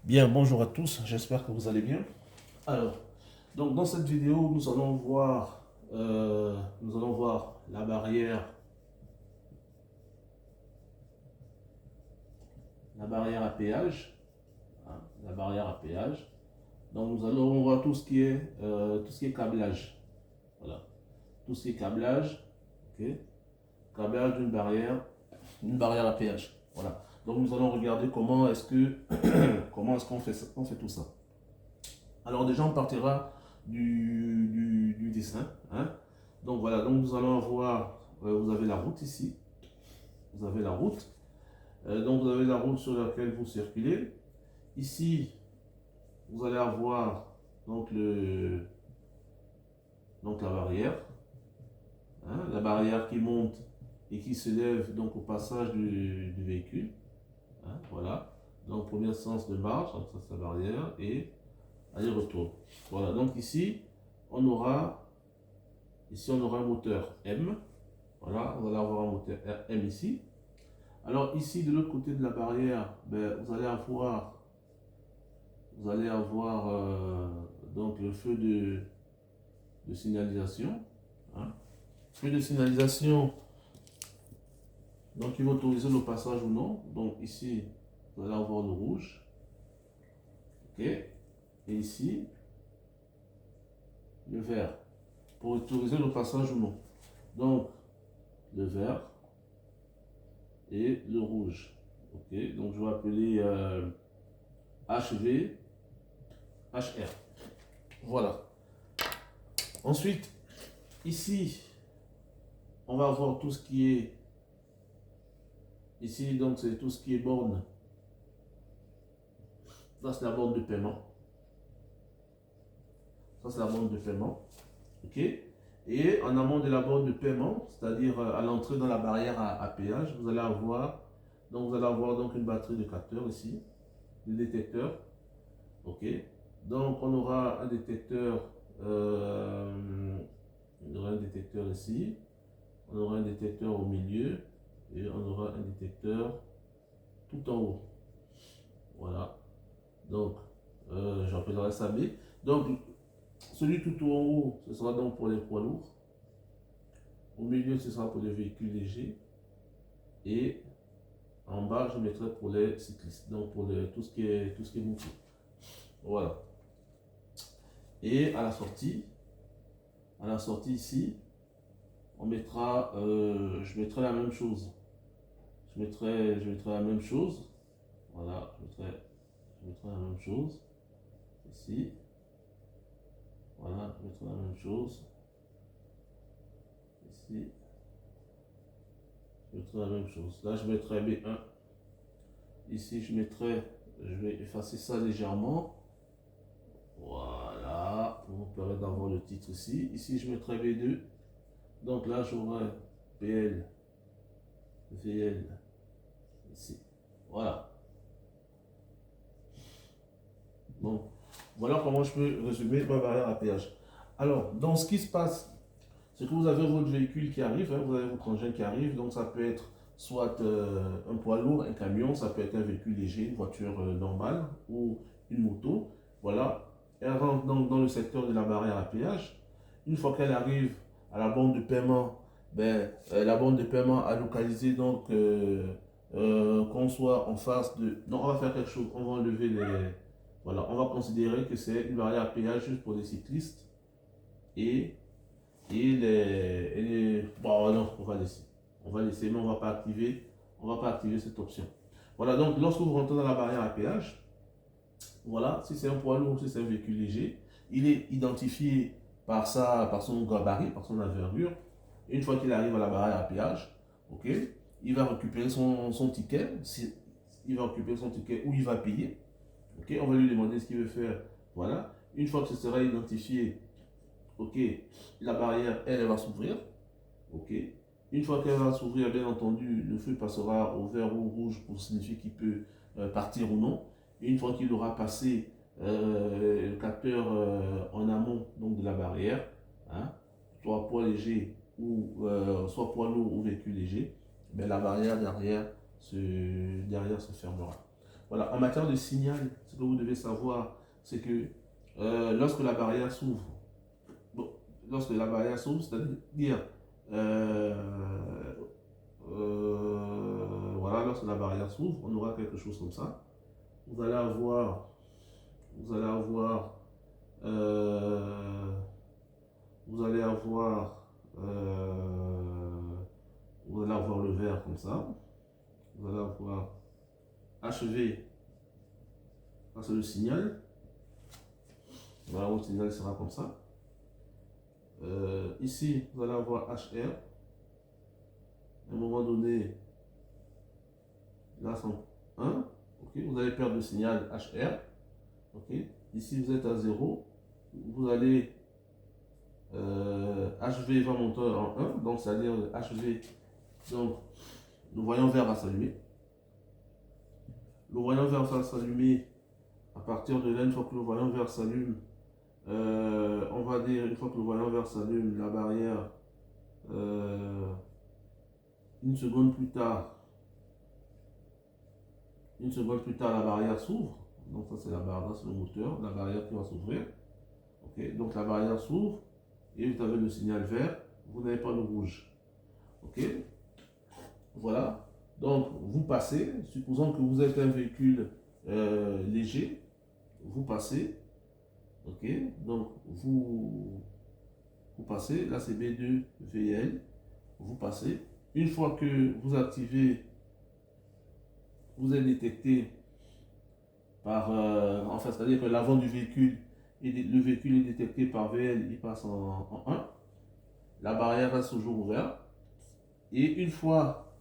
Bien, bonjour à tous, j'espère que vous allez bien. Alors, donc dans cette vidéo, nous allons voir la barrière à péage, hein, la barrière à péage. Donc nous allons voir tout ce qui est câblage, voilà, tout ce qui est câblage, ok, câblage une barrière à péage, voilà. Donc nous allons regarder comment est-ce qu'on fait tout ça. Alors déjà, on partira du dessin, hein. Donc voilà, donc nous allons avoir, vous avez la route ici, vous avez la route. Donc vous avez la route sur laquelle vous circulez. Ici, vous allez avoir donc, donc la barrière, hein, la barrière qui monte et qui se lève donc au passage du véhicule, hein, voilà. Donc premier sens de marche, donc ça c'est la barrière et aller-retour. Voilà, donc on aura ici on aura un moteur M. Voilà, vous allez avoir un moteur M ici. Alors ici, de l'autre côté de la barrière, ben, vous allez avoir donc le feu de signalisation, hein. Feu de signalisation, donc il va autoriser le passage ou non. Donc ici, vous allez avoir le rouge, ok. Et ici, le vert, pour autoriser le passage ou non. Donc le vert et le rouge, ok. Donc je vais appeler HV, HR. Voilà. Ensuite, ici, on va avoir tout ce qui est, ici donc c'est tout ce qui est borne. Ça c'est la borne de paiement. Ça c'est la borne de paiement. Ok. Et en amont de la borne de paiement, c'est-à-dire à l'entrée dans la barrière à péage, vous allez avoir donc une batterie de capteurs ici, de détecteurs. Ok. Donc on aura un détecteur ici, on aura un détecteur au milieu et on aura un détecteur tout en haut. Voilà. Donc, j'appellerai ça B. Donc, celui tout en haut, ce sera donc pour les poids lourds. Au milieu, ce sera pour les véhicules légers. Et en bas, je mettrai pour les cyclistes. Donc, pour tout ce qui est moto. Voilà. Et à la sortie ici, je mettrai la même chose. Je mettrai la même chose. Voilà, je mettrai la même chose. Ici. Voilà, je mettrai la même chose. Ici. Je mettrai la même chose. Là, je mettrai B1. Ici, je vais effacer ça légèrement. Voilà, pour vous permettre d'avoir le titre ici. Ici, je mettrai B2. Donc là, j'aurai PL, VL, ici. Voilà. Donc, voilà comment je peux résumer ma barrière à péage. Alors, dans ce qui se passe, c'est que vous avez votre véhicule qui arrive, hein, vous avez votre engin qui arrive, donc ça peut être soit un poids lourd, un camion, ça peut être un véhicule léger, une voiture normale ou une moto. Voilà, elle rentre donc dans le secteur de la barrière à péage. Une fois qu'elle arrive à la borne de paiement, ben, la borne de paiement a localisé donc qu'on soit en face de... Non, on va faire quelque chose, on va enlever les... Voilà, on va considérer que c'est une barrière à péage juste pour les cyclistes et bon, non, on va laisser. On va laisser, mais on va pas activer cette option. Voilà, donc lorsque vous rentrez dans la barrière à péage, voilà, si c'est un poids lourd, si c'est un véhicule léger, il est identifié par son gabarit, par son envergure. Une fois qu'il arrive à la barrière à péage, ok, il va récupérer son ticket, il va récupérer son ticket où il va payer. Ok, on va lui demander ce qu'il veut faire. Voilà. Une fois que ce sera identifié, ok, la barrière, elle va s'ouvrir. Ok. Une fois qu'elle va s'ouvrir, bien entendu, le feu passera au vert ou au rouge pour signifier qu'il peut partir ou non. Et une fois qu'il aura passé le capteur en amont donc de la barrière, hein, soit poids léger ou soit poids lourd ou véhicule léger, ben la barrière derrière se fermera. Voilà, en matière de signal, ce que vous devez savoir, c'est que lorsque la barrière s'ouvre, bon, lorsque la barrière s'ouvre, c'est-à-dire, voilà, lorsque la barrière s'ouvre, on aura quelque chose comme ça. Vous allez avoir, vous allez avoir, euh, vous allez avoir, vous allez avoir le vert comme ça. Vous allez avoir HV, ça c'est le signal. Voilà, votre signal sera comme ça. Ici, vous allez avoir HR. À un moment donné, là, c'est 1. Okay. Vous allez perdre le signal HR. Okay. Ici, vous êtes à 0. Vous allez HV va monter en 1. Donc, c'est-à-dire HV. Donc, le voyant vert va s'allumer. Le voyant vert va s'allumer à partir de là. Une fois que le voyant vert s'allume, on va dire, une fois que le voyant vert s'allume, la barrière, une seconde plus tard, la barrière s'ouvre. Donc ça c'est la barrière, c'est le moteur, la barrière qui va s'ouvrir. Okay. Donc la barrière s'ouvre et vous avez le signal vert, vous n'avez pas le rouge. Ok. Voilà. Donc vous passez, supposons que vous êtes un véhicule léger, vous passez. Ok. Donc vous passez, là c'est B2 VL, vous passez. Une fois que vous activez, vous êtes détecté par, enfin, c'est-à-dire que l'avant du véhicule, le véhicule est détecté par VL, il passe en 1. La barrière reste toujours ouverte. Et une fois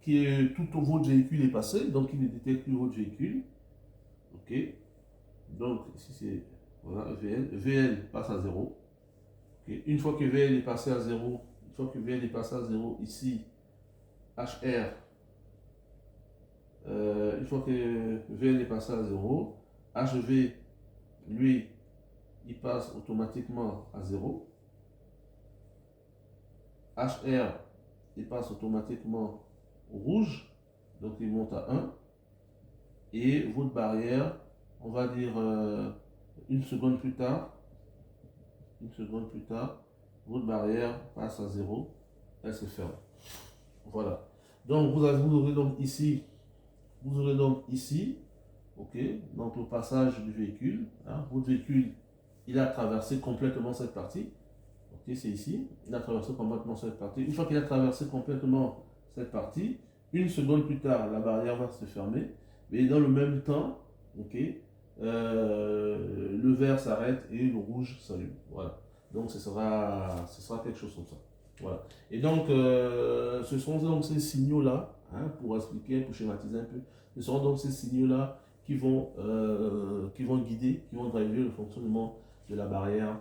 que tout votre véhicule est passé, donc il ne détecte plus votre véhicule. Ok. Donc ici c'est, voilà, VL. VL passe à 0. Okay. Une fois que VL est passé à 0, ici, HR, une fois que VL est passé à 0, HV, lui, il passe automatiquement à 0. HR, il passe automatiquement au rouge, donc il monte à 1. Et votre barrière, on va dire une seconde plus tard, votre barrière passe à 0, elle se ferme. Voilà. Donc vous aurez donc ici, ok, donc le passage du véhicule, hein, votre véhicule, il a traversé complètement cette partie. Ok, c'est ici, il a traversé complètement cette partie. Une fois qu'il a traversé complètement cette partie, une seconde plus tard, la barrière va se fermer. Mais dans le même temps, ok, le vert s'arrête et le rouge s'allume. Voilà. Donc ce sera quelque chose comme ça. Voilà. Et donc, ce sont donc ces signaux-là, hein, pour expliquer, pour schématiser un peu, ce seront donc ces signaux-là qui vont guider, qui vont driver le fonctionnement de la barrière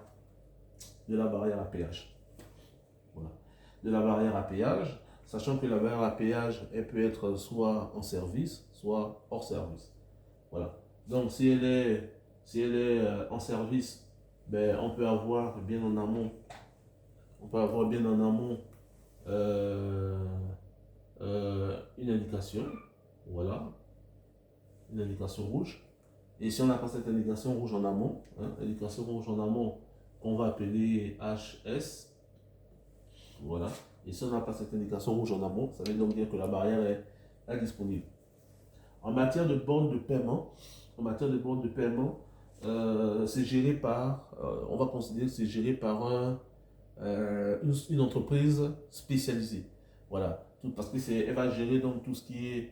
à péage. Voilà. De la barrière à péage, sachant que la barrière à péage, elle peut être soit en service, soit hors service. Voilà. Donc si elle est en service, ben, on peut avoir bien en amont, une indication, voilà, une indication rouge. Et si on n'a pas cette indication rouge en amont, qu'on va appeler HS, voilà. Et si on n'a pas cette indication rouge en amont, ça veut donc dire que la barrière est indisponible. En matière de borne de paiement, c'est géré par, on va considérer que c'est géré par une entreprise spécialisée. Voilà. Parce que elle va gérer donc tout ce qui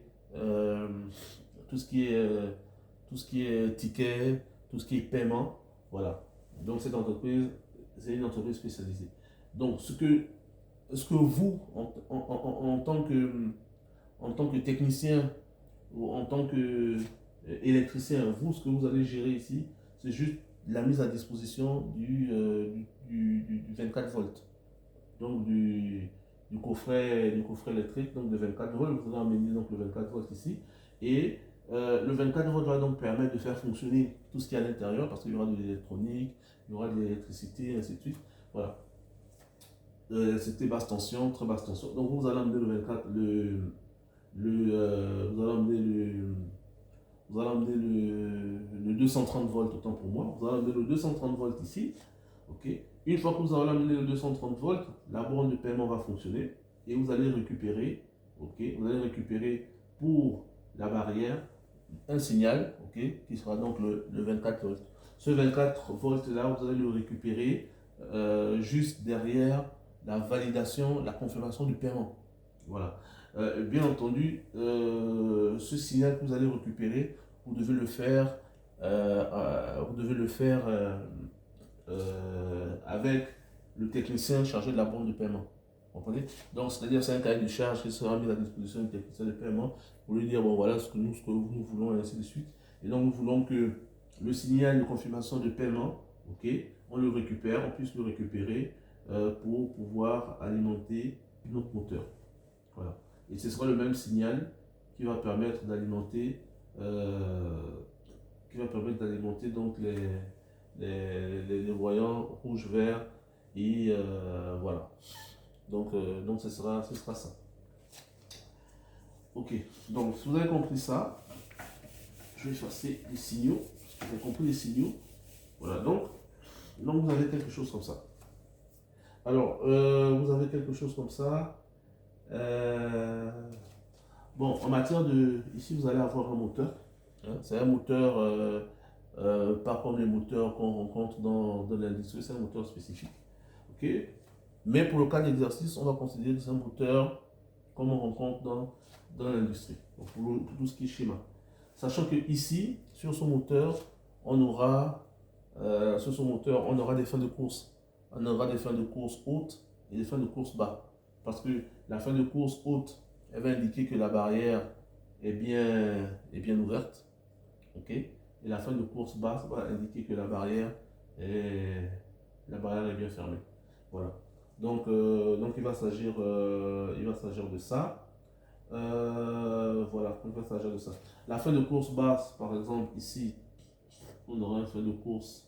est ticket, tout ce qui est paiement. Voilà. Donc cette entreprise, c'est une entreprise spécialisée. Donc ce que vous, en tant que technicien ou en tant qu'électricien, vous, ce que vous allez gérer ici, c'est juste la mise à disposition du 24 volts. Donc du coffret électrique, donc de 24 volts. Vous allez amener donc le 24 volts ici. Et le 24 volts va donc permettre de faire fonctionner tout ce qui est à l'intérieur, parce qu'il y aura de l'électronique, il y aura de l'électricité, ainsi de suite. Voilà. C'était basse tension, très basse tension. Donc vous allez amener le 24, vous allez amener vous allez emmener le 230 volts, autant pour moi. Vous allez emmener le 230 volts ici. Ok. Une fois que vous allez amener le 230 volts, la borne de paiement va fonctionner et vous allez récupérer, ok, vous allez récupérer pour la barrière un signal, ok, qui sera donc le 24 volts. Ce 24 volts là, vous allez le récupérer juste derrière la validation, la confirmation du paiement. Voilà. Bien entendu, ce signal que vous allez récupérer, vous devez le faire, avec le technicien chargé de la borne de paiement. Vous comprenez? Donc, c'est-à-dire c'est un cahier de charge qui sera mis à disposition du technicien de paiement pour lui dire, bon voilà ce que nous voulons, et ainsi de suite. Et donc, nous voulons que le signal de confirmation de paiement, ok, on le récupère, on puisse le récupérer pour pouvoir alimenter notre moteur. Voilà. Et ce sera le même signal qui va permettre d'alimenter donc les voyants rouge, vert et voilà. Donc ce sera ça. Ok, donc si vous avez compris ça, je vais effacer les signaux. Vous avez compris les signaux. Voilà, donc vous avez quelque chose comme ça. Alors, vous avez quelque chose comme ça. Bon, en matière de... Ici, vous allez avoir un moteur. Hein, c'est un moteur, pas comme les moteurs qu'on rencontre dans l'industrie, c'est un moteur spécifique. Ok. Mais pour le cas d'exercice, on va considérer que c'est un moteur comme on rencontre dans l'industrie, pour tout ce qui est schéma. Sachant que ici, sur ce moteur, on aura des fins de course. On aura des fins de course hautes et des fins de course bas. Parce que la fin de course haute, elle va indiquer que la barrière est bien ouverte. Ok. Et la fin de course basse va indiquer que la barrière est bien fermée. Voilà. Donc il va s'agir de ça. Voilà, il va s'agir de ça. La fin de course basse, par exemple, ici, on aura une fin de course,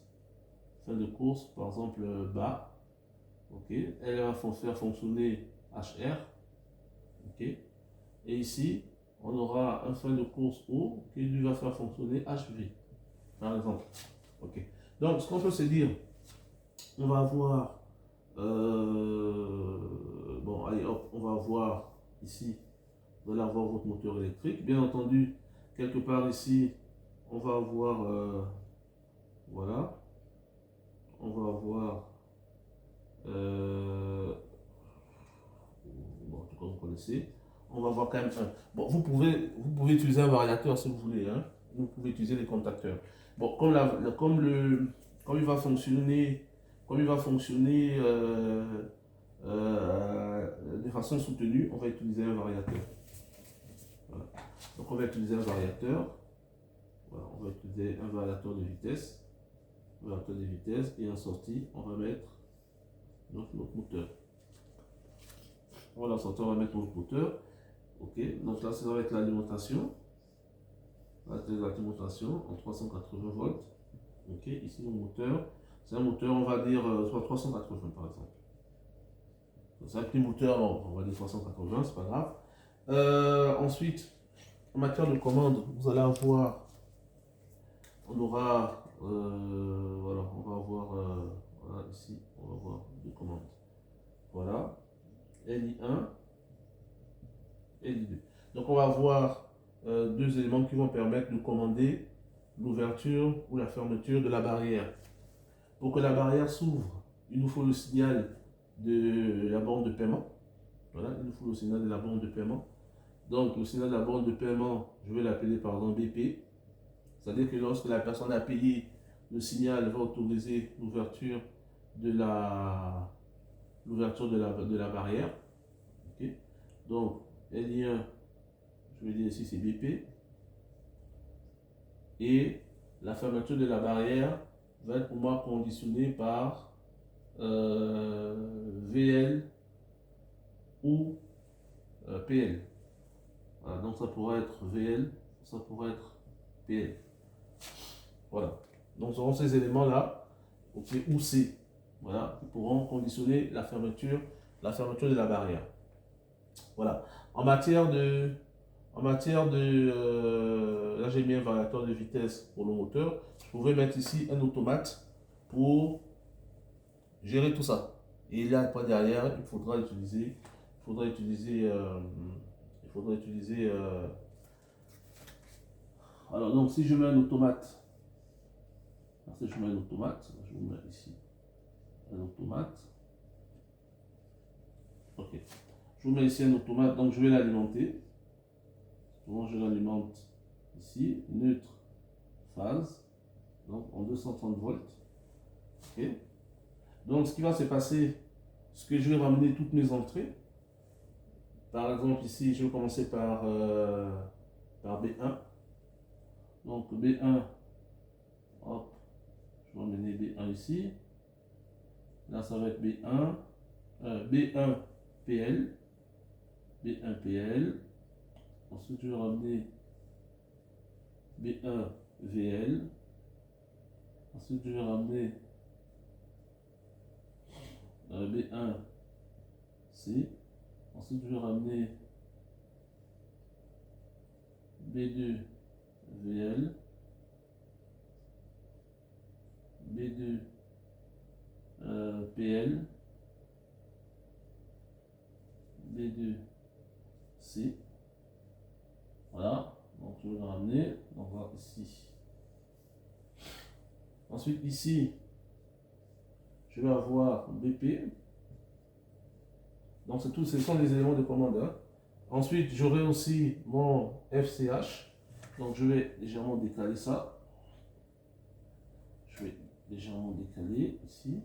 par exemple, bas. Ok. Elle va faire fonctionner HR. Ok. Et ici, on aura un fin de course haut qui lui va faire fonctionner HV, par exemple. Ok. Donc, ce qu'on peut se dire, on va avoir, bon, allez hop, on va avoir ici, vous allez avoir votre moteur électrique. Bien entendu, quelque part ici, on va avoir, voilà, on va avoir, bon, en tout cas, vous connaissez. On va voir quand même un. Bon, vous pouvez utiliser un variateur si vous voulez. Hein. Vous pouvez utiliser les contacteurs. Bon, comme il va fonctionner, de façon soutenue, on va utiliser un variateur. Voilà. Donc on va utiliser un variateur. Voilà, on va utiliser un variateur de vitesse. Et en sortie, on va mettre notre moteur. Voilà, en sortie, on va mettre notre moteur. Ok, donc là, ça va être l'alimentation. L'alimentation en 380 volts. Ok, ici, mon moteur. C'est un moteur, on va dire, soit 380 par exemple. C'est un petit moteur, on va dire 380, c'est pas grave. Ensuite, en matière de commande, vous allez avoir, voilà, on va avoir, voilà, ici, on va avoir deux commandes. Voilà, LI1 et LI2. Donc, on va avoir deux éléments qui vont permettre de commander l'ouverture ou la fermeture de la barrière. Pour que la barrière s'ouvre, il nous faut le signal de la borne de paiement. Voilà, il nous faut le signal de la borne de paiement. Donc, le signal de la borne de paiement, je vais l'appeler par exemple BP. C'est-à-dire que lorsque la personne a payé, le signal va autoriser l'ouverture de la barrière. Okay. Donc, LI1, je vais dire ici c'est BP. Et la fermeture de la barrière va être pour moi conditionnée par VL ou PL. Voilà, donc ça pourrait être VL, ça pourrait être PL. Voilà. Donc, ce seront ces éléments-là, okay, ou C, voilà, qui pourront conditionner la fermeture de la barrière. Voilà. En matière de En matière de... là, j'ai mis un variateur de vitesse pour le moteur. Je pourrais mettre ici un automate pour gérer tout ça. Et il y a après derrière, il faudra utiliser... alors, donc, si je mets un automate, si je mets un automate, je vous mets ici un automate. Ok. Je vous mets ici un automate, donc je vais l'alimenter. Donc, je l'alimente ici, neutre, phase, donc en 230 volts. Ok. Donc, ce qui va se passer, c'est que je vais ramener toutes mes entrées. Par exemple, ici, je vais commencer par B1. Donc, B1, hop, je vais emmener B1 ici. Là, ça va être B1, B1 PL, B1 PL. Ensuite, je vais ramener B1 VL. Ensuite, je vais ramener B1 C. Ensuite, je vais ramener B2 VL, B2 PL, B2 C. Voilà, donc je vais le ramener. On va ici. Ensuite, ici, je vais avoir BP. Donc, ce sont les éléments de commande. Hein. Ensuite, j'aurai aussi mon FCH. Donc, je vais légèrement décaler ça. Je vais légèrement décaler ici.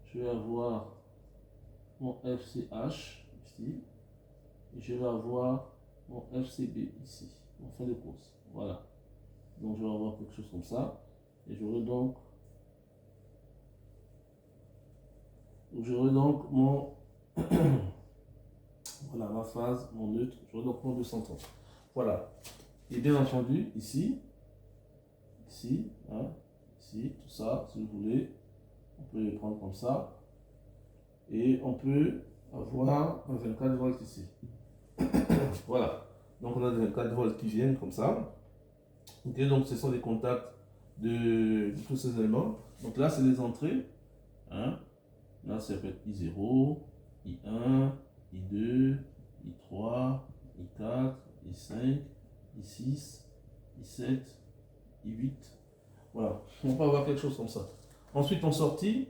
Je vais avoir mon FCH ici. Et je vais avoir mon FCB ici, en fin de course. Voilà. Donc, je vais avoir quelque chose comme ça. Et j'aurai donc mon voilà ma phase, mon neutre, j'aurai donc mon 230. Voilà. Et bien entendu, ici, hein, ici, tout ça, si vous voulez, on peut les prendre comme ça. Et on peut avoir un 24 volts ici. Voilà. Donc on a des 24 volts qui viennent comme ça. Ok, donc ce sont les contacts de tous ces éléments. Donc là, c'est les entrées. Hein. Là, ça peut être I0, I1, I2, I3, I4, I5, I6, I7, I8. Voilà, on peut avoir quelque chose comme ça. Ensuite, en sortie,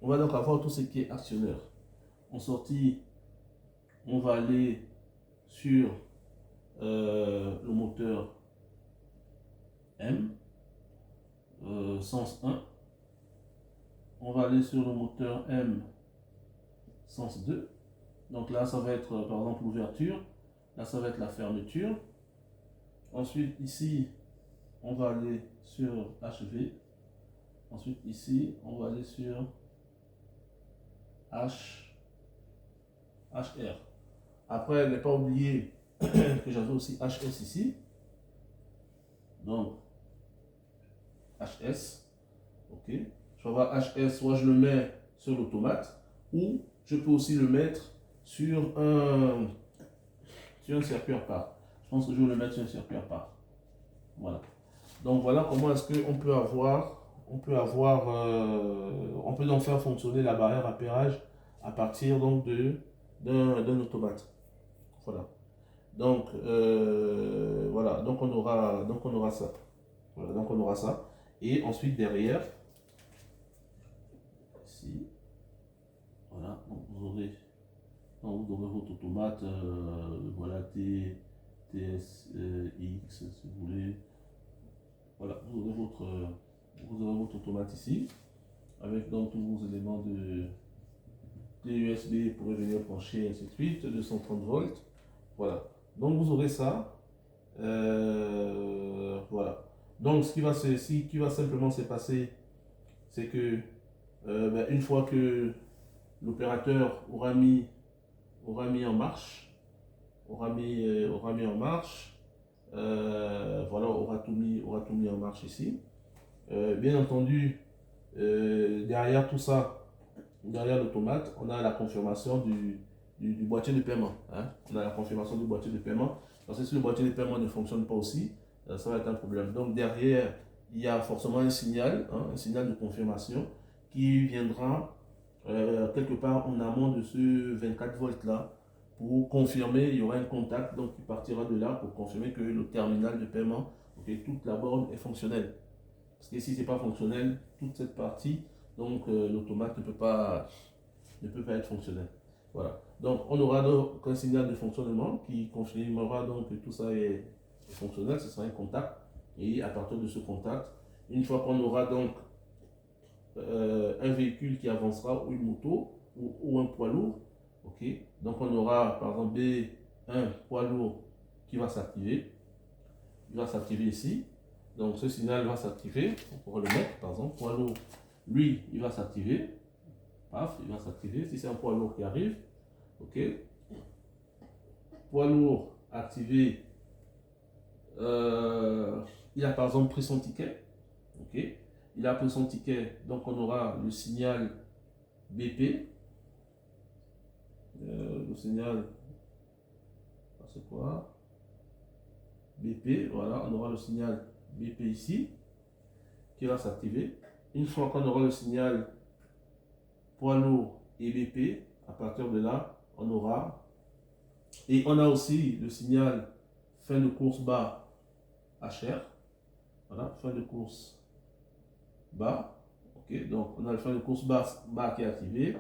on va donc avoir tout ce qui est actionneur. En sortie, on va aller sur le moteur M, sens 1. On va aller sur le moteur M, sens 2. Donc là, ça va être par exemple l'ouverture. Là, ça va être la fermeture. Ensuite, ici, on va aller sur HV. Ensuite, ici, on va aller sur HR. Après, ne pas oublier que j'avais aussi HS ici. Donc, HS. Ok. Je vais avoir HS, soit je le mets sur l'automate, ou je peux aussi le mettre sur un circuit à part. Je pense que je vais le mettre sur un circuit à part. Voilà. Donc voilà comment est-ce qu'on peut on peut donc faire fonctionner la barrière à péage à partir donc d'un automate. Voilà. Donc voilà, donc on aura ça. Voilà, donc on aura ça. Et ensuite derrière, ici, voilà, donc vous aurez votre automate, voilà, TSX si vous voulez. Voilà, vous aurez votre automate ici, avec donc tous vos éléments de USB pour venir brancher, ainsi de suite, 230 volts. Voilà, donc vous aurez ça. Voilà. Donc ce qui va simplement se passer, c'est que une fois que l'opérateur aura mis en marche, voilà, aura tout mis en marche ici. Bien entendu, derrière tout ça, derrière l'automate, on a la confirmation du boîtier de paiement. Hein. On a la confirmation du boîtier de paiement Parce que si le boîtier de paiement ne fonctionne pas aussi, ça va être un problème. Donc derrière, il y a forcément un signal, hein, un signal de confirmation qui viendra quelque part en amont de ce 24 volts là pour confirmer, il y aura un contact donc qui partira de là pour confirmer que le terminal de paiement, okay, toute la borne est fonctionnelle. Parce que si ce n'est pas fonctionnel, toute cette partie, donc l'automate ne peut pas être fonctionnel. Voilà. Donc on aura donc un signal de fonctionnement qui confirmera donc que tout ça est fonctionnel, ce sera un contact. Et à partir de ce contact, une fois qu'on aura donc un véhicule qui avancera ou une moto ou un poids lourd, ok, donc on aura par exemple B1 poids lourd qui va s'activer. Il va s'activer ici. Donc ce signal va s'activer. On pourra le mettre par exemple. Poids lourd, lui, il va s'activer. Paf, il va s'activer. Si c'est un poids lourd qui arrive, ok. Poids lourd activé. Il a par exemple pris son ticket. Ok. Il a pris son ticket. Donc on aura le signal BP. Le signal, c'est quoi? BP, voilà, on aura le signal BP ici qui va s'activer. Une fois qu'on aura le signal poids lourd et BP, à partir de là, on aura, et on a aussi le signal fin de course bas HR, voilà, fin de course bas, ok, donc on a le fin de course bas qui est activé,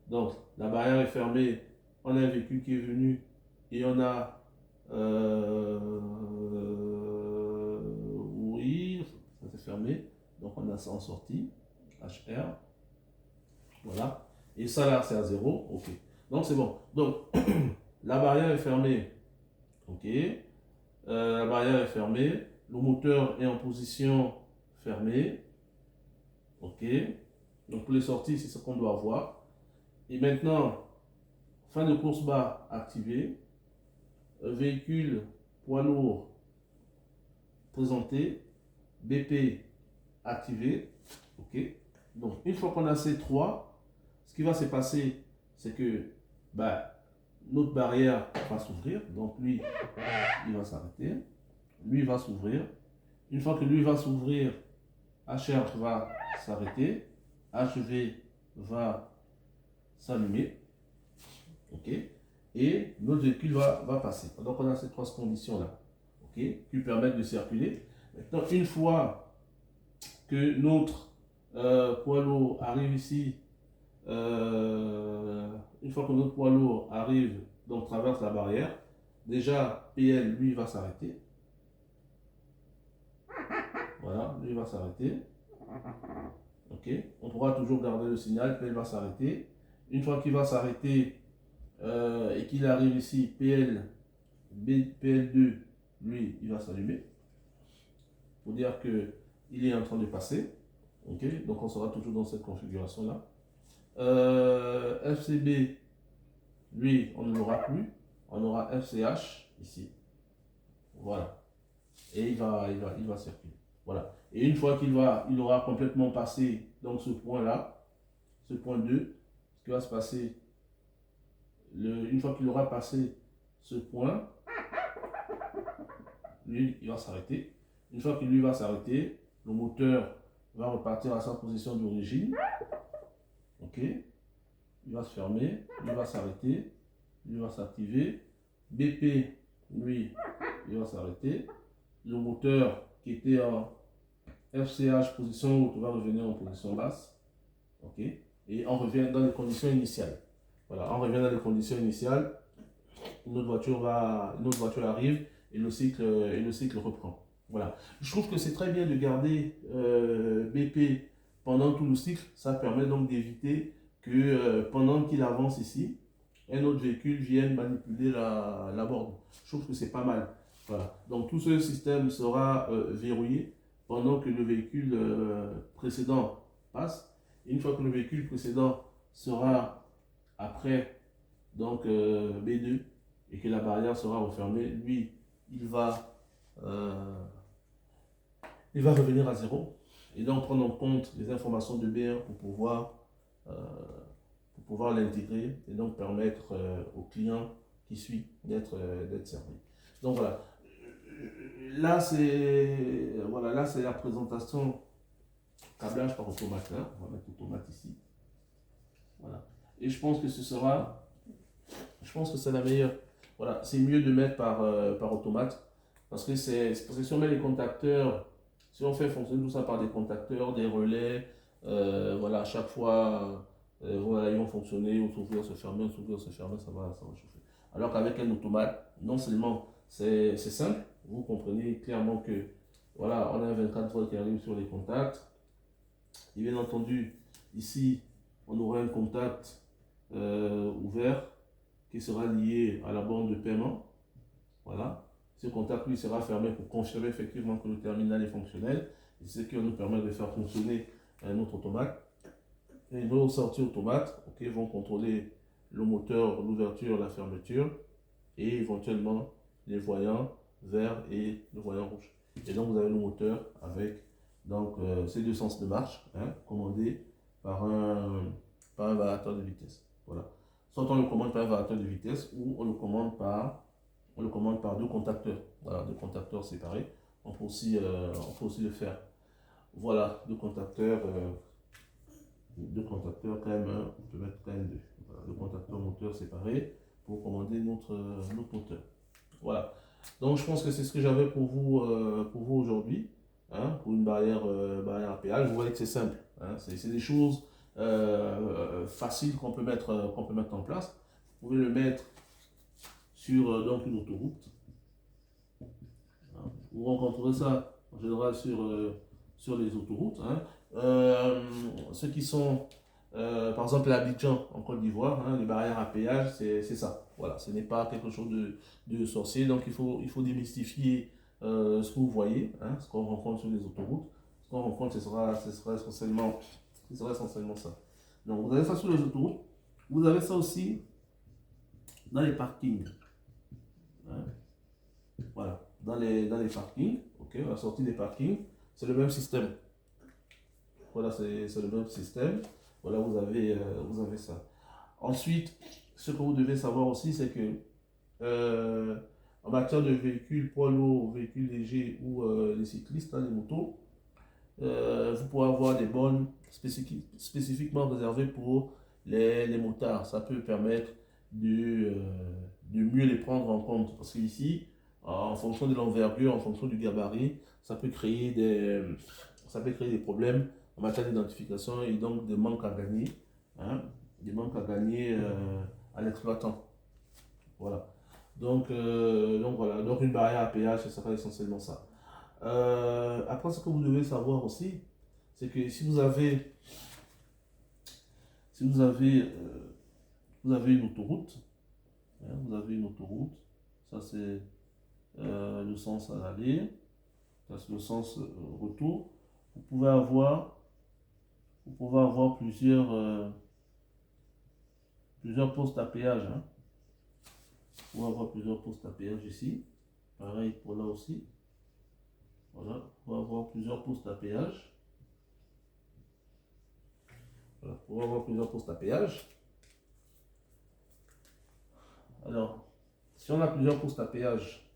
donc la barrière est fermée, on a un véhicule qui est venu et on a oui, ça c'est fermé, donc on a ça en sortie, HR, voilà, et ça là c'est à 0, ok, donc c'est bon, donc la barrière est fermée, ok, la barrière est fermée, le moteur est en position fermée, ok, donc pour les sorties c'est ce qu'on doit avoir, et maintenant, fin de course bas activé, véhicule poids lourd présenté, BP activé, ok, donc une fois qu'on a ces trois, ce qui va se passer, c'est que notre barrière va s'ouvrir. Donc lui, il va s'arrêter. Lui va s'ouvrir. Une fois que lui va s'ouvrir, HR va s'arrêter. HV va s'allumer. Ok. Et notre véhicule va passer. Donc on a ces trois conditions-là. Ok. Qui permettent de circuler. Maintenant, une fois que notre poids lourd arrive ici, une fois que notre poids lourd arrive, donc traverse la barrière, déjà PL lui va s'arrêter. Voilà, lui va s'arrêter. Ok, on pourra toujours garder le signal, PL va s'arrêter. Une fois qu'il va s'arrêter et qu'il arrive ici, PL2, lui, il va s'allumer pour dire que il est en train de passer. Ok, donc on sera toujours dans cette configuration là. FCB, lui, on ne l'aura plus. On aura FCH ici. Voilà. Et il va circuler. Voilà. Et une fois il aura complètement passé donc ce point-là, ce point 2, ce qui va se passer, une fois qu'il aura passé ce point, lui, il va s'arrêter. Une fois qu'il lui va s'arrêter, le moteur va repartir à sa position d'origine. Ok. Il va se fermer, il va s'arrêter, il va s'activer. BP, lui, il va s'arrêter. Le moteur qui était en FCH position haute va revenir en position basse. Ok. Et on revient dans les conditions initiales. Voilà, on revient dans les conditions initiales. Une autre voiture arrive et le cycle reprend. Voilà. Je trouve que c'est très bien de garder BP pendant tout le cycle. Ça permet donc d'éviter que pendant qu'il avance ici, un autre véhicule vienne manipuler la borne. Je trouve que c'est pas mal. Voilà. Donc tout ce système sera verrouillé pendant que le véhicule précédent passe. Et une fois que le véhicule précédent sera après donc B2 et que la barrière sera refermée, lui, euh, il va revenir à 0 et donc prendre en compte les informations de B1 euh, pour pouvoir l'intégrer et donc permettre au client qui suit d'être servi. Donc voilà. Là, c'est voilà, là, c'est la présentation câblage par automate. Hein. On va mettre automate ici. Voilà. Et je pense que ce sera, je pense que c'est la meilleure. Voilà, c'est mieux de mettre par automate parce que parce que si on met les contacteurs, si on fait fonctionner tout ça par des contacteurs, des relais, voilà, à chaque fois, voilà, ils vont fonctionner, on s'ouvrir, se fermer, on s'ouvrir, se fermer, ça va chauffer. Alors qu'avec un automate, non seulement c'est simple, vous comprenez clairement que voilà, on a un 24 volts qui arrive sur les contacts. Et bien entendu, ici, on aura un contact ouvert qui sera lié à la borne de paiement. Voilà. Ce contact, lui, sera fermé pour confirmer effectivement que le terminal est fonctionnel. Et ce qui va nous permettre de faire fonctionner un autre automate. Et nos sorties automates vont contrôler le moteur, l'ouverture, la fermeture et éventuellement les voyants vert et le voyant rouge. Et donc vous avez le moteur avec donc, ces deux sens de marche commandés par un variateur de vitesse. Voilà. Soit on le commande par un variateur de vitesse ou on le commande par deux contacteurs. Voilà, deux contacteurs séparés. On peut aussi le faire. Voilà, deux contacteurs KM1, on peut mettre KM2. Voilà, deux contacteurs moteurs séparés pour commander notre moteur. Voilà. Donc je pense que c'est ce que j'avais pour vous aujourd'hui, hein, pour une barrière à péage. Vous voyez que c'est simple, hein, c'est des choses faciles qu'on peut mettre en place. Vous pouvez le mettre sur donc une autoroute. Hein. Vous rencontrerez ça en général sur les autoroutes. Hein. Ceux qui sont par exemple à Abidjan en Côte d'Ivoire, hein, les barrières à péage, c'est ça. Voilà, ce n'est pas quelque chose de sorcier, donc il faut démystifier ce que vous voyez, hein, ce qu'on rencontre sur les autoroutes. Ce qu'on rencontre, ce sera essentiellement ça. Donc vous avez ça sur les autoroutes, vous avez ça aussi dans les parkings. Hein. Voilà, dans les parkings, à la sortie des parkings, c'est le même système. Voilà, c'est le même système. Voilà, vous avez ça. Ensuite, ce que vous devez savoir aussi, c'est que en matière de véhicules poids lourds, véhicules légers ou les cyclistes, hein, les motos, vous pouvez avoir des bornes spécifiquement réservées pour les motards. Ça peut permettre de mieux les prendre en compte. Parce qu'ici, en fonction de l'envergure, en fonction du gabarit, ça peut créer des problèmes en matière d'identification et donc des manques à gagner. Hein, des manques à gagner à l'exploitant. Voilà. Donc voilà. Donc une barrière à péage, ce sera essentiellement ça. Après, ce que vous devez savoir aussi, c'est que si vous avez une autoroute, hein, ça c'est le sens à l'aller, ça c'est le sens retour. Vous pouvez avoir plusieurs postes à péage. Hein. Vous pouvez avoir plusieurs postes à péage ici. Pareil pour là aussi. Voilà, on va avoir plusieurs postes à péage. Voilà, on va avoir plusieurs postes à péage. Alors, si on a plusieurs postes à péage,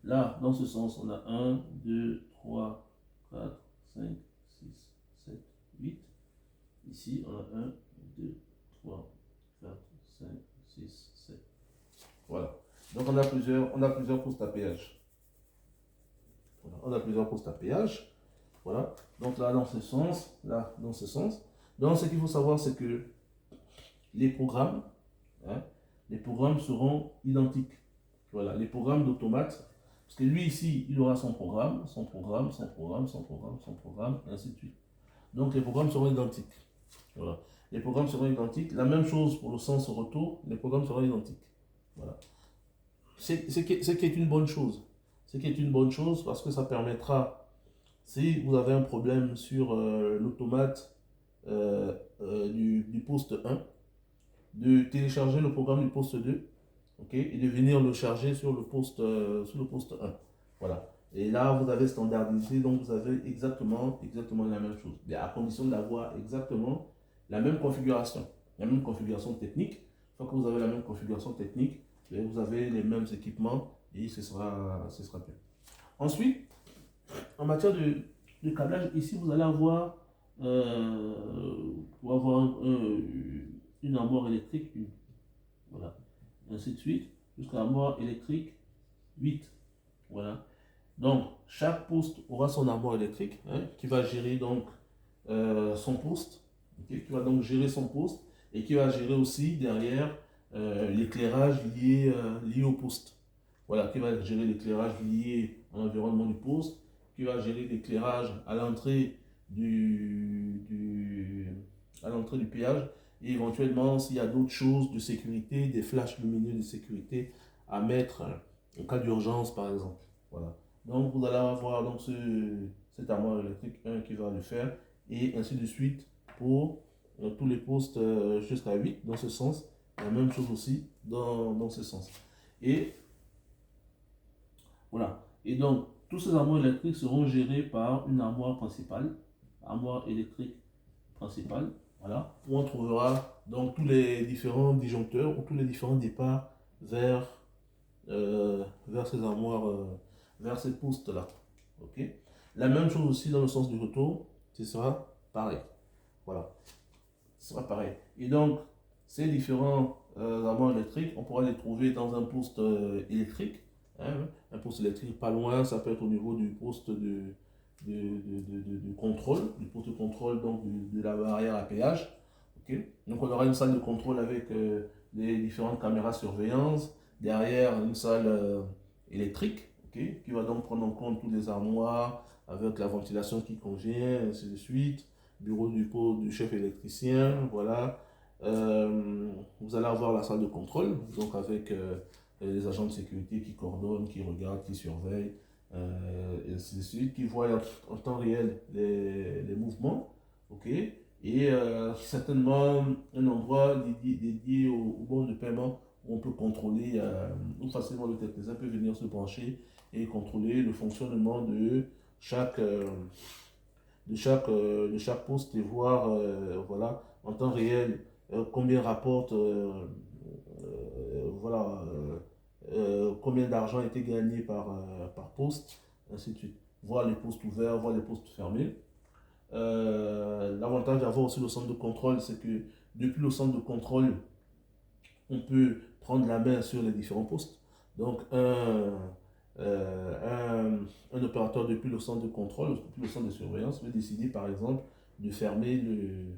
là, dans ce sens, on a 1, 2, 3, 4, 5, 6, 7, 8. Ici, on a 1, 2, 3, 4, 5, 6, 7. Voilà. Donc, on a plusieurs postes à péage. Voilà. On a plusieurs postes à péage. Voilà. Donc, là, dans ce sens, Donc, ce qu'il faut savoir, c'est que les programmes, hein, seront identiques. Voilà. Les programmes d'automate. Parce que lui, ici, il aura son programme, et ainsi de suite. Donc, les programmes seront identiques. Voilà. Les programmes seront identiques. La même chose pour le sens retour, les programmes seront identiques. Voilà. Ce qui est une bonne chose. Ce qui est une bonne chose parce que ça permettra, si vous avez un problème sur l'automate du poste 1, de télécharger le programme du poste 2, et de venir le charger sur le poste 1. Voilà. Et là, vous avez standardisé, donc vous avez exactement la même chose. Mais à condition d'avoir exactement la même configuration technique. Une fois que vous avez la même configuration technique, Et vous avez les mêmes équipements et ce sera bien. Ensuite, en matière de câblage, ici vous allez avoir, pour avoir une armoire électrique, voilà, ainsi de suite, jusqu'à l'armoire électrique 8. Voilà. Donc, chaque poste aura son armoire électrique qui va gérer donc son poste, qui va donc gérer son poste et qui va gérer aussi derrière l'éclairage lié au poste. Voilà, qui va gérer l'éclairage lié à l'environnement du poste, qui va gérer l'éclairage à l'entrée à l'entrée du péage et éventuellement s'il y a d'autres choses de sécurité, des flashs lumineux de sécurité à mettre en cas d'urgence par exemple. Voilà. Donc vous allez avoir donc cette armoire électrique 1 qui va le faire et ainsi de suite pour tous les postes jusqu'à 8 dans ce sens. La même chose aussi dans ce sens. Et voilà. Et donc, tous ces armoires électriques seront gérés par une armoire principale, armoire électrique principale, voilà, où on trouvera donc tous les différents disjoncteurs ou tous les différents départs vers, vers ces armoires, vers ces postes-là. Ok. La même chose aussi dans le sens du retour, ce sera pareil. Voilà. Ce sera pareil. Et donc, ces différents armoires électriques, on pourra les trouver dans un poste électrique. Hein, un poste électrique pas loin, ça peut être au niveau du poste de contrôle, du poste de contrôle donc de la barrière à péage. Okay. Donc on aura une salle de contrôle avec les différentes caméras de surveillance, derrière une salle électrique, okay, qui va donc prendre en compte tous les armoires avec la ventilation qui convient, ainsi de suite, bureau du chef électricien, voilà. Vous allez avoir la salle de contrôle, donc avec les agents de sécurité qui coordonnent, qui regardent, qui surveillent, et ainsi de suite, qui voient en temps réel les mouvements, ok, et certainement un endroit dédié au bon de paiement où on peut contrôler, où facilement le technicien peut venir se brancher et contrôler le fonctionnement de chaque, de chaque poste et voir voilà, en temps réel combien rapporte voilà, combien d'argent a été gagné par poste, ainsi de suite. Voir les postes ouverts, voir les postes fermés. L'avantage d'avoir aussi le centre de contrôle, c'est que depuis le centre de contrôle, on peut prendre la main sur les différents postes. Donc, un opérateur depuis le centre de contrôle, depuis le centre de surveillance, peut décider par exemple de fermer le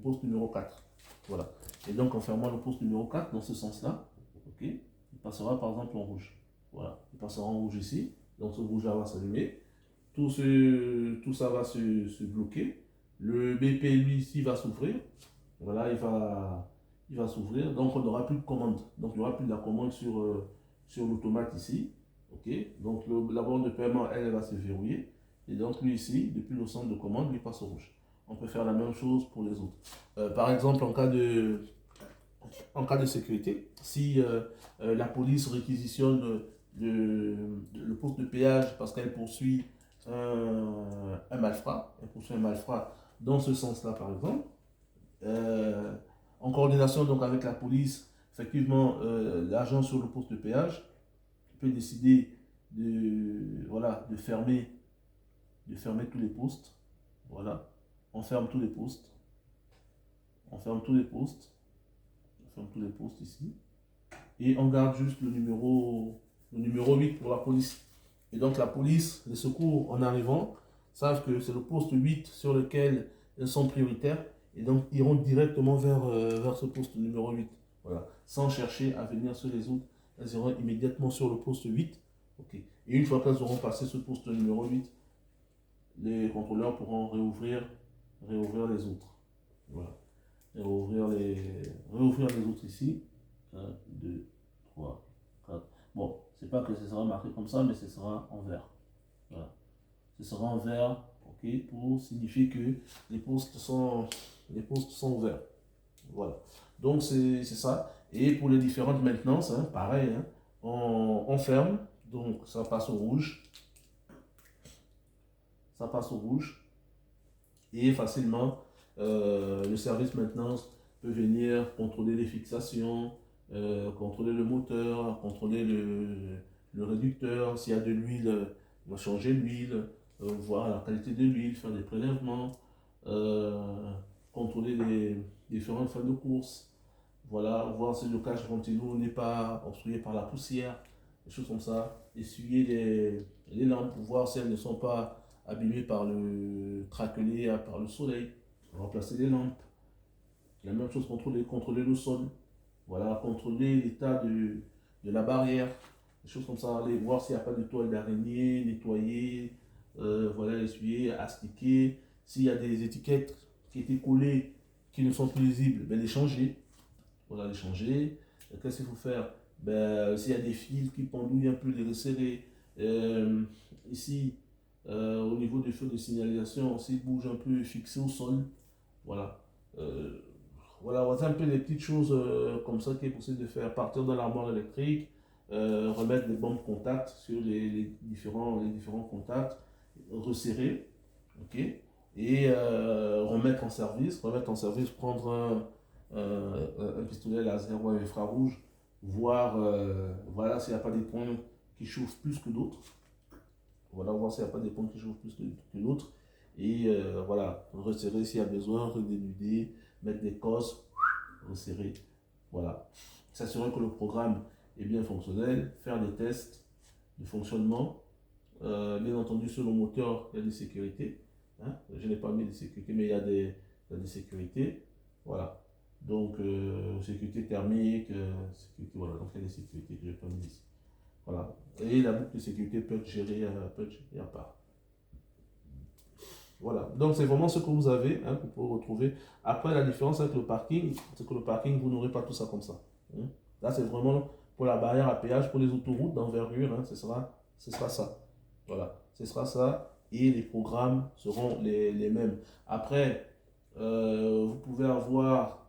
poste numéro 4. Voilà. Et donc en fermant le poste numéro 4 dans ce sens-là, okay, il passera par exemple en rouge. Voilà. Il passera en rouge ici. Donc ce rouge-là va s'allumer. Tout ça va se bloquer. Le BP lui ici va s'ouvrir. Voilà, il va s'ouvrir. Donc on n'aura plus de commande. Donc il n'y aura plus de la commande sur l'automate ici. Ok. Donc la borne de paiement, elle va se verrouiller. Et donc lui ici, depuis le centre de commande, lui passe au rouge. On peut faire la même chose pour les autres. Par exemple, en cas de sécurité, si la police réquisitionne le poste de péage parce qu'elle poursuit un malfrat, dans ce sens-là par exemple, en coordination donc avec la police, effectivement, l'agent sur le poste de péage peut décider voilà, de fermer tous les postes. Voilà, on ferme tous les postes. On ferme tous les postes. On ferme tous les postes ici. Et on garde juste le numéro 8 pour la police. Et donc la police, les secours en arrivant, savent que c'est le poste 8 sur lequel ils sont prioritaires. Et donc iront directement vers ce poste numéro 8. Voilà. Sans chercher à venir sur les autres. Elles iront immédiatement sur le poste 8. Okay. Et une fois qu'elles auront passé ce poste numéro 8, les contrôleurs pourront réouvrir les autres. Voilà. Réouvrir les autres ici. 1, 2, 3, 4. Bon, c'est pas que ce sera marqué comme ça, mais ce sera en vert. Voilà. Ce sera en vert, ok, pour signifier que les postes sont ouverts. Voilà. Donc c'est ça. Et pour les différentes maintenances, hein, pareil, hein, on ferme. Donc ça passe au rouge. Ça passe au rouge. Et facilement, le service maintenance peut venir contrôler les fixations, contrôler le moteur, contrôler le réducteur, s'il y a de l'huile, on va changer l'huile, voir la qualité de l'huile, faire des prélèvements, euh, contrôler les différentes fins de course, voilà, voir si le cache ventilo n'est pas obstrué par la poussière, des choses comme ça, essuyer les lampes pour voir si elles ne sont pas abîmées par le craquelé, par le soleil, remplacer les lampes. La même chose, contrôler le sol, voilà, contrôler l'état de la barrière, des choses comme ça, aller voir s'il n'y a pas de toile d'araignée, nettoyer, voilà, essuyer, astiquer. S'il y a des étiquettes qui étaient collées, qui ne sont plus lisibles, ben les changer. Voilà, les changer. Qu'est-ce qu'il faut faire? Ben, s'il y a des fils qui pendouillent un peu, les resserrer. Ici, au niveau du feu de signalisation, s'il bouge un peu, fixé au sol. Voilà. Euh, voilà, c'est un peu des petites choses comme ça qui est possible de faire. Partir de l'armoire électrique, remettre des bandes contact sur les différents contacts, resserrer, ok, et remettre en service, prendre un pistolet laser ou un infrarouge, voir voilà, s'il n'y a pas des points qui chauffent plus que d'autres. Voilà, voir s'il n'y a pas des points qui chauffent plus que d'autres. Et voilà, resserrer s'il y a besoin, redénuder, mettre des cosses, resserrer. Voilà. S'assurer que le programme est bien fonctionnel, faire des tests de fonctionnement. Bien entendu, sur le moteur, il y a des sécurités. Hein. Je n'ai pas mis de sécurité, mais il y a des sécurités. Voilà. Donc, sécurité thermique, sécurité, voilà. Donc, il y a des sécurités que je n'ai pas mis ici. Voilà. Et la boucle de sécurité peut être gérée à part. Voilà. Donc, c'est vraiment ce que vous avez, hein, que vous pouvez retrouver. Après, la différence avec le parking, c'est que le parking, vous n'aurez pas tout ça comme ça. Hein. Là, c'est vraiment pour la barrière à péage, pour les autoroutes d'envergure, hein, ce sera ça. Voilà. Ce sera ça. Et les programmes seront les mêmes. Après, vous pouvez avoir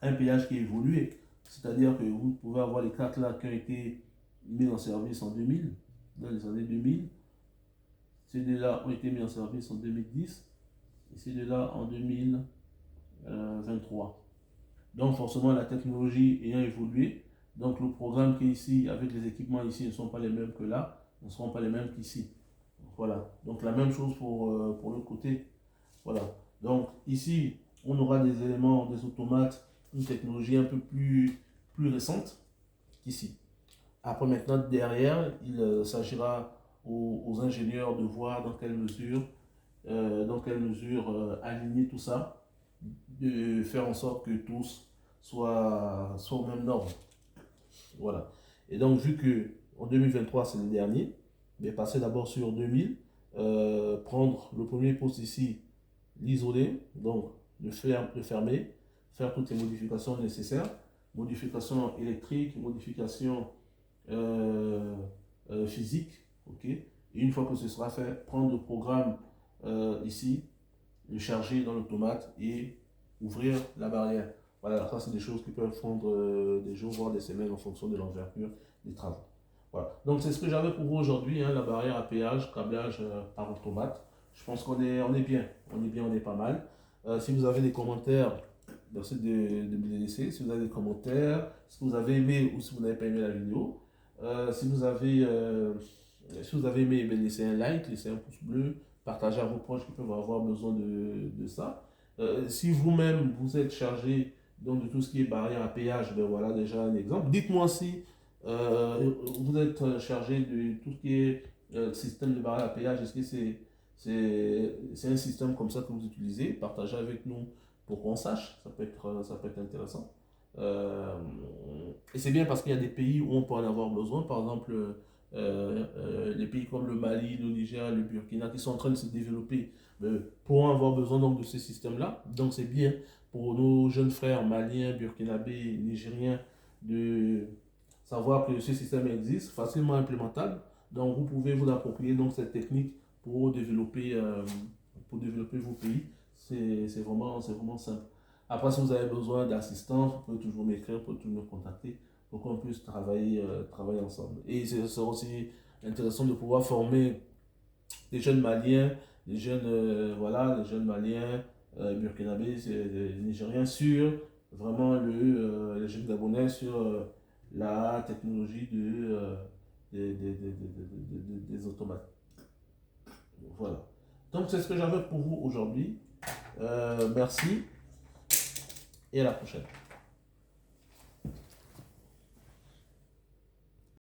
un péage qui est évolué. C'est-à-dire que vous pouvez avoir les cartes là qui ont été mises en service en 2000, dans les années 2000. Ces deux-là ont été mis en service en 2010 et ces deux-là en 2023. Donc forcément la technologie ayant évolué, donc le programme qui est ici avec les équipements ici ne sont pas les mêmes que là, ne seront pas les mêmes qu'ici. Voilà, donc la même chose pour le côté. Voilà, donc ici on aura des éléments, des automates, une technologie un peu plus récente qu'ici. Après maintenant derrière, il s'agira aux ingénieurs de voir dans quelle mesure aligner tout ça, de faire en sorte que tous soient aux mêmes normes. Voilà. Et donc, vu que en 2023, c'est le dernier, mais passer d'abord sur 2000, prendre le premier poste ici, l'isoler, donc le fermer, faire toutes les modifications nécessaires, modifications électriques, modifications physiques, ok. Et une fois que ce sera fait, prendre le programme ici, le charger dans l'automate et ouvrir la barrière. Voilà, ça c'est des choses qui peuvent prendre des jours, voire des semaines en fonction de l'envergure des travaux. Voilà, donc c'est ce que j'avais pour vous aujourd'hui, hein, la barrière à péage, câblage par automate. Je pense on est bien, on est pas mal. Si vous avez des commentaires, merci de me les laisser. Si vous avez des commentaires, si vous avez aimé ou si vous n'avez pas aimé la vidéo, si vous avez aimé, laissez un like, laissez un pouce bleu, partagez à vos proches qui peuvent avoir besoin de ça. Si vous-même vous êtes chargé donc, de tout ce qui est barrière à péage, ben voilà déjà un exemple. Dites-moi si vous êtes chargé de tout ce qui est système de barrière à péage. Est-ce que c'est un système comme ça que vous utilisez? Partagez avec nous pour qu'on sache. Ça peut être intéressant. Et c'est bien parce qu'il y a des pays où on peut en avoir besoin. Par exemple, les pays comme le Mali, le Niger, le Burkina, qui sont en train de se développer, pourront avoir besoin donc de ce système-là. Donc c'est bien pour nos jeunes frères maliens, burkinabés, nigériens de savoir que ce système existe, facilement implémentable. Donc vous pouvez vous approprier donc cette technique pour développer vos pays. C'est vraiment simple. Après, si vous avez besoin d'assistance, vous pouvez toujours m'écrire, vous pouvez toujours me contacter pour qu'on puisse travailler ensemble. Et c'est aussi intéressant de pouvoir former des jeunes Maliens, les jeunes Maliens, Burkinabés, Nigériens sur vraiment les jeunes Gabonais sur la technologie des automates. Voilà. Donc c'est ce que j'avais pour vous aujourd'hui. Merci et à la prochaine.